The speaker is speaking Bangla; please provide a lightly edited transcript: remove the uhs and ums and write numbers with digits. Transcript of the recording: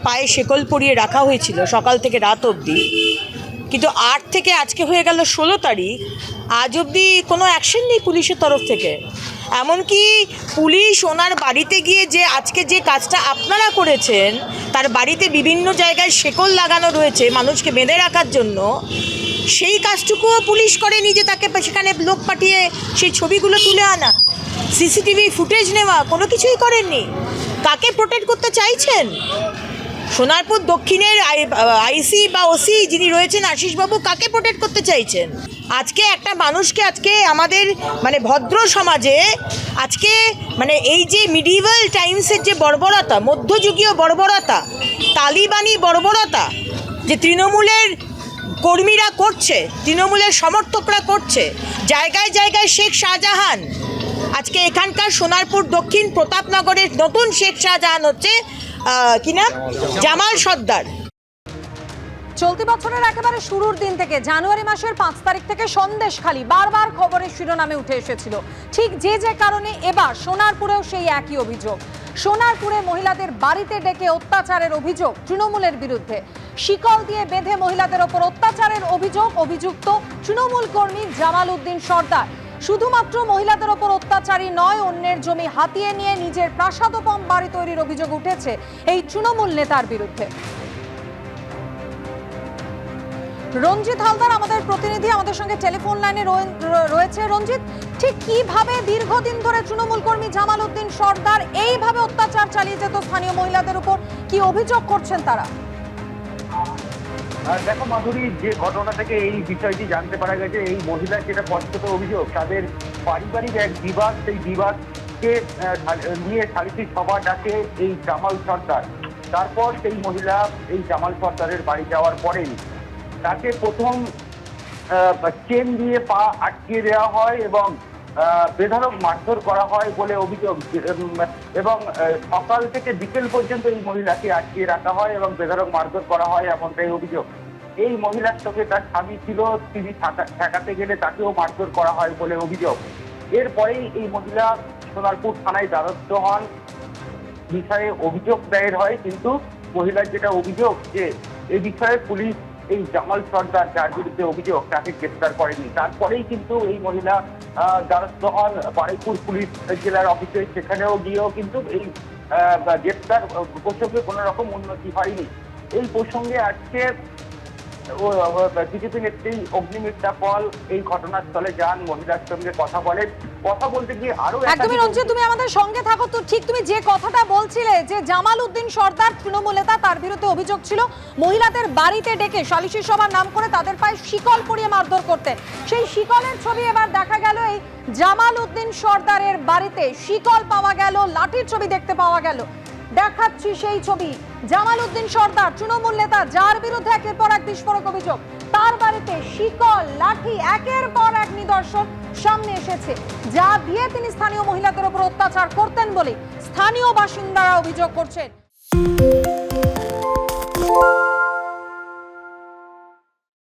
পায়ে শেকল পরিয়ে রাখা হয়েছিল সকাল থেকে রাত অবধি, কিন্তু 8 থেকে আজকে হয়ে গেল 16 তারিখ, আজ অবধি কোনো অ্যাকশন নেই পুলিশের তরফ থেকে। এমনকি পুলিশ ওনার বাড়িতে গিয়ে যে আজকে যে কাজটা আপনারা করেছেন, তার বাড়িতে বিভিন্ন জায়গায় শেকল লাগানো রয়েছে মানুষকে বেঁধে রাখার জন্য, সেই কাজটুকুও পুলিশ করেনি যে তাকে সেখানে লোক পাঠিয়ে সেই ছবিগুলো তুলে আনা, সিসিটিভি ফুটেজ নেওয়া, কোনো কিছুই করেননি। কাকে প্রোটেক্ট করতে চাইছেন? সোনারপুর দক্ষিণের আইসি বা ওসি যিনি রয়েছেন আশিসবাবু, কাকে প্রোটেক্ট করতে চাইছেন? আজকে একটা মানুষকে আজকে আমাদের ভদ্র সমাজে আজকে এই যে মিডিভাল টাইমসের যে বর্বরতা, মধ্যযুগীয় বর্বরতা, তালিবানি বর্বরতা যে তৃণমূলের কর্মীরা করছে, তৃণমূলের সমর্থকরা করছে, জায়গায় জায়গায় শেখ শাহজাহান, আজকে এখানকার সোনারপুর দক্ষিণ প্রতাপনগরের নতুন শেখ শাহজাহান হচ্ছে কি নাম, জামাল সর্দার। চলতি বছরের একেবারে শুরুর দিন থেকে জানুয়ারি মাসের 5 তারিখ থেকে সন্দেশখালী বারবার খবরের শিরোনামে উঠে এসেছিল। ঠিক যে কারণে এবার সোনারপুরেও সেই একই অভিযোগ। সোনারপুরে মহিলাদের বাড়িতে ডেকে অত্যাচারের অভিযোগ তৃণমূলের বিরুদ্ধে। শিকল দিয়ে বেঁধে মহিলাদের ওপর অত্যাচারের অভিযুক্ত তৃণমূল কর্মী জামাল উদ্দিন সর্দার। শুধুমাত্র মহিলাদের ওপর অত্যাচারী নয়, অন্যের জমি হাতিয়ে নিয়ে নিজের প্রাসাদোপম বাড়ি তৈরির অভিযোগ উঠেছে এই তৃণমূল নেতার বিরুদ্ধে। রঞ্জিত হালদার আমাদের প্রতিনিধি আমাদের সঙ্গে টেলিফোন লাইনে রয়েছে। রঞ্জিত, ঠিক কিভাবে দীর্ঘদিন ধরে তৃণমূল কর্মী জামাল উদ্দিন সর্দার এইভাবে অত্যাচার চালিয়ে যেত স্থানীয় মহিলাদের উপর, কি অভিযোগ করছেন তারা? দেখো মাধুরী, যে ঘটনা থেকে এই বিষয়টি জানতে পারা গেছে, এই মহিলার যেটা স্পষ্ট অভিযোগ, তাদের পারিবারিক এক বিবাদ, সেই বিবাদকে নিয়ে সালিসি সভা ডাকে এই জামাল সর্দার। তারপর সেই মহিলা এই জামাল সর্দারের বাড়ি যাওয়ার পরেই তাকে প্রথম চেন দিয়ে পা আটকিয়ে দেওয়া হয় এবং বেধড়ক মারধর করা হয় বলে অভিযোগ। এবং সকাল থেকে বিকেল পর্যন্ত এই মহিলাকে আটকিয়ে রাখা হয় এবং বেধড়ক মারধর করা হয়, এমনটাই অভিযোগ। এই মহিলার সঙ্গে তার স্বামী ছিল, তিনি ঠেকাতে গেলে তাকেও মারধর করা হয় বলে অভিযোগ। এরপরেই এই মহিলা সোনারপুর থানায় দ্বারস্থ হন, বিষয়ে অভিযোগ দায়ের হয়, কিন্তু মহিলার যেটা অভিযোগ যে এই বিষয়ে পুলিশ এই জামাল সর্দার, যার বিরুদ্ধে অভিযোগ, তাকে গ্রেফতার করেনি। তারপরেই কিন্তু এই মহিলা দ্বারস্থ হন বারুইপুর পুলিশ জেলার অফিসে, সেখানেও গিয়েও কিন্তু এই গ্রেফতার প্রসঙ্গে কোনো রকম উন্নতি হয়নি। এই প্রসঙ্গে আজকে বিজেপি নেত্রী অগ্নিমিত্রা পল এই ঘটনাস্থলে যান, মহিলার সঙ্গে কথা বলেন। কথা বলতে গিয়ে আরো একদমই রঞ্জিত, তুমি আমাদের সঙ্গে থাকো তো। ঠিক তুমি যে কথাটা বলছিলে যে জামাল উদ্দিন সর্দার তৃণমূল নেতা, তার বিরুদ্ধে অভিযোগ ছিল মহিলাদের বাড়িতে ডেকে সালিশি সভার নাম করে তাদের পায়ে শিকল পরিয়ে মারধর করতে। সেই শিকলের ছবি এবার দেখা গেল এই জামাল উদ্দিন সর্দারের বাড়িতে। শিকল পাওয়া গেল, লাঠির ছবি দেখতে পাওয়া গেল। দেখাচ্ছি সেই ছবি। জামাল উদ্দিন সর্দার তৃণমূল নেতা, যার বিরুদ্ধে একের পর এক বিস্ফোরক অভিযোগ, তার বাড়িতে শিকল, লাঠি, একের পর এক নিদর্শন সামনে এসেছে, যা দিয়ে তিনি স্থানীয় মহিলাদের উপর অত্যাচার করতেন বলে স্থানীয় বাসিন্দারা অভিযোগ করছেন।